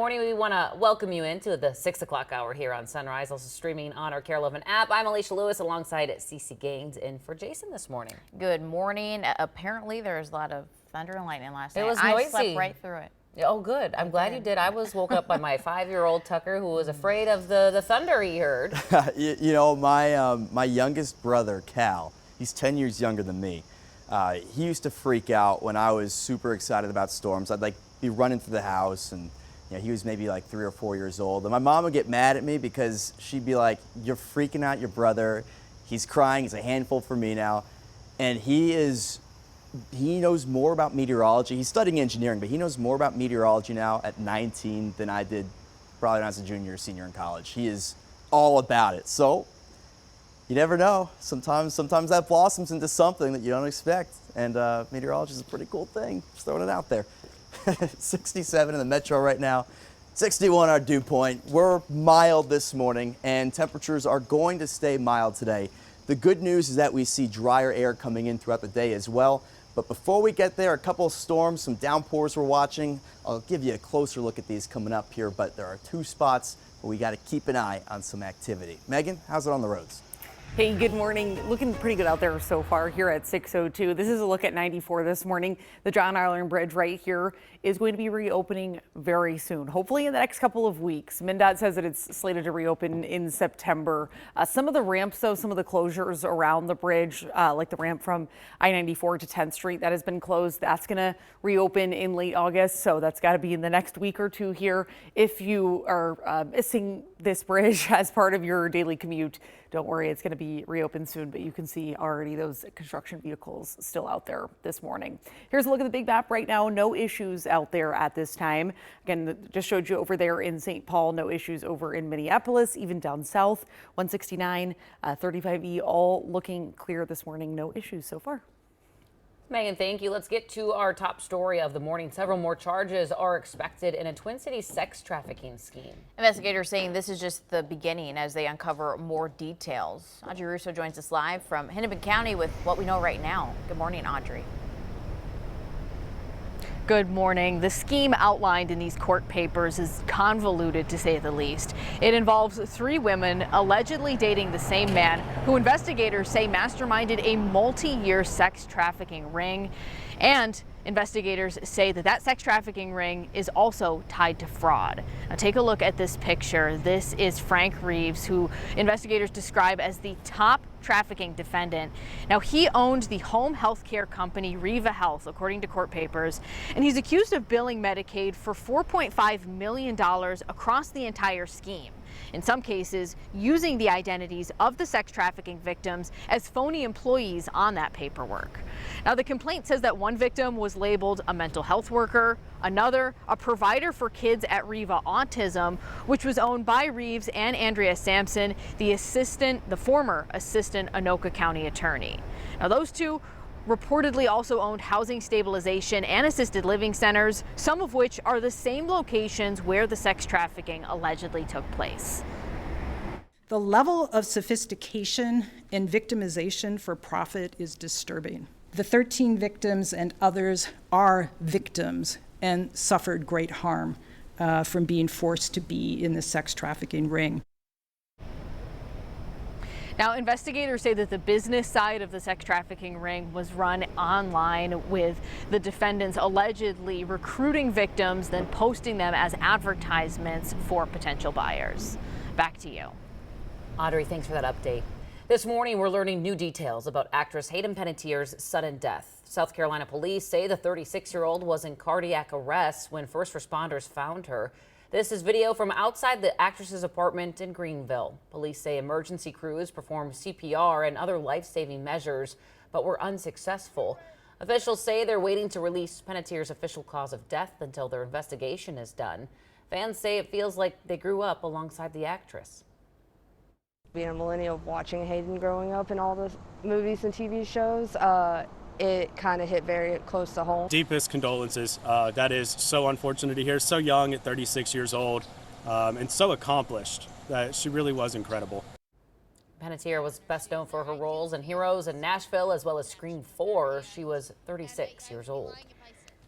Morning, we want to welcome you into the 6 o'clock hour here on Sunrise, also streaming on our KARE 11 app. I'm Alicia Lewis alongside Cece Gaines in for Jason this morning. Good morning. Apparently there's a lot of thunder and lightning last night. It was noisy. I slept right through it. Oh, good. I'm glad you did. I was woke up by my 5-year-old Tucker, who was afraid of the thunder he heard. You know, my youngest brother, Cal, he's 10 years younger than me. He used to freak out when I was super excited about storms. I'd be running through the house, and he was maybe like 3 or 4 years old. And my mom would get mad at me because she'd be like, "You're freaking out your brother. He's crying. He's a handful for me now." And he knows more about meteorology. He's studying engineering, but he knows more about meteorology now at 19 than I did probably when I was a junior or senior in college. He is all about it. So you never know. Sometimes that blossoms into something that you don't expect. And meteorology is a pretty cool thing. Just throwing it out there. 67 in the metro right now, 61 our dew point. We're mild this morning, and temperatures are going to stay mild today. The good news is that we see drier air coming in throughout the day as well. But before we get there, a couple of storms, some downpours we're watching. I'll give you a closer look at these coming up here, but there are 2 spots where we got to keep an eye on some activity. Megan, how's it on the roads? Hey, good morning. Looking pretty good out there so far here at 6:02. This is a look at 94 this morning. The John Ireland Bridge right here is going to be reopening very soon, hopefully in the next couple of weeks. MnDOT says that it's slated to reopen in September. Some of the ramps, though, some of the closures around the bridge, like the ramp from I-94 to 10th Street, that has been closed. That's going to reopen in late August, so that's got to be in the next week or two here. If you are missing this bridge as part of your daily commute, don't worry, it's going to be reopened soon, but you can see already those construction vehicles still out there this morning. Here's a look at the big map right now. No issues out there at this time. Again, just showed you over there in St. Paul, no issues over in Minneapolis, even down south, 169, 35E, all looking clear this morning. No issues so far. Megan, thank you. Let's get to our top story of the morning. Several more charges are expected in a Twin Cities sex trafficking scheme. Investigators saying this is just the beginning as they uncover more details. Audrey Russo joins us live from Hennepin County with what we know right now. Good morning, Audrey. Good morning. The scheme outlined in these court papers is convoluted, to say the least. It involves 3 women allegedly dating the same man, who investigators say masterminded a multi-year sex trafficking ring. And investigators say that sex trafficking ring is also tied to fraud. Now take a look at this picture. This is Frank Reeves, who investigators describe as the top trafficking defendant. Now he owned the home health care company Riva Health, according to court papers, and he's accused of billing Medicaid for $4.5 million across the entire scheme. In some cases, using the identities of the sex trafficking victims as phony employees on that paperwork. Now, the complaint says that one victim was labeled a mental health worker, another a provider for kids at Riva Autism, which was owned by Reeves and Andrea Sampson, the former assistant Anoka County attorney. Now, those two reportedly also owned housing stabilization and assisted living centers, some of which are the same locations where the sex trafficking allegedly took place. The level of sophistication and victimization for profit is disturbing. The 13 victims and others are victims and suffered great harm from being forced to be in the sex trafficking ring. Now, investigators say that the business side of the sex trafficking ring was run online, with the defendants allegedly recruiting victims, then posting them as advertisements for potential buyers. Back to you. Audrey, thanks for that update. This morning, we're learning new details about actress Hayden Panettiere's sudden death. South Carolina police say the 36-year-old was in cardiac arrest when first responders found her. This is video from outside the actress's apartment in Greenville. Police say emergency crews performed CPR and other life-saving measures, but were unsuccessful. Officials say they're waiting to release Panettiere's official cause of death until their investigation is done. Fans say it feels like they grew up alongside the actress. Being a millennial, watching Hayden growing up in all the movies and TV shows, it kind of hit very close to home. Deepest condolences. That is so unfortunate to hear. So young at 36 years old, and so accomplished. That she really was incredible. Panettiere was best known for her roles in Heroes and Nashville, as well as Scream 4. She was 36 years old.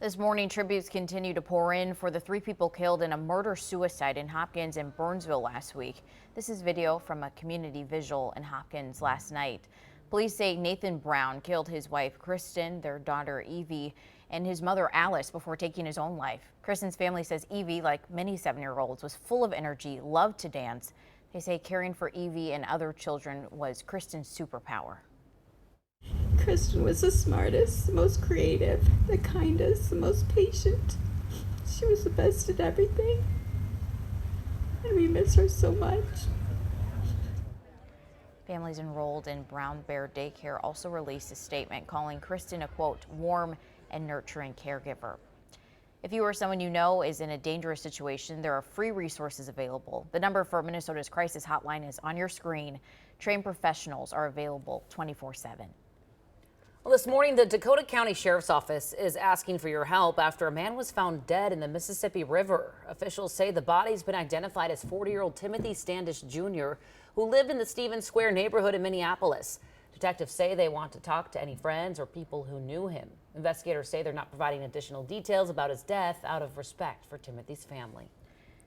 This morning, tributes continue to pour in for the 3 people killed in a murder-suicide in Hopkins and Burnsville last week. This is video from a community vigil in Hopkins last night. Police say Nathan Brown killed his wife, Kristen, their daughter, Evie, and his mother, Alice, before taking his own life. Kristen's family says Evie, like many 7-year-olds, was full of energy, loved to dance. They say caring for Evie and other children was Kristen's superpower. Kristen was the smartest, the most creative, the kindest, the most patient. She was the best at everything. And we miss her so much. Families enrolled in Brown Bear Daycare also released a statement calling Kristen a, quote, warm and nurturing caregiver. If you or someone you know is in a dangerous situation, there are free resources available. The number for Minnesota's crisis hotline is on your screen. Trained professionals are available 24/7. Well, this morning, the Dakota County Sheriff's Office is asking for your help after a man was found dead in the Mississippi River. Officials say the body's been identified as 40-year-old Timothy Standish Jr., who lived in the Stevens Square neighborhood in Minneapolis. Detectives say they want to talk to any friends or people who knew him. Investigators say they're not providing additional details about his death out of respect for Timothy's family.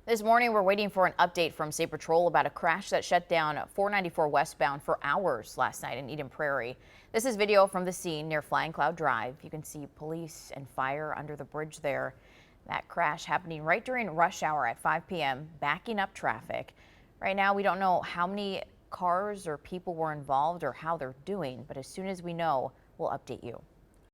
This morning, we're waiting for an update from State Patrol about a crash that shut down 494 westbound for hours last night in Eden Prairie. This is video from the scene near Flying Cloud Drive. You can see police and fire under the bridge there. That crash happening right during rush hour at 5 p.m., backing up traffic. Right now, we don't know how many cars or people were involved or how they're doing, but as soon as we know, we'll update you.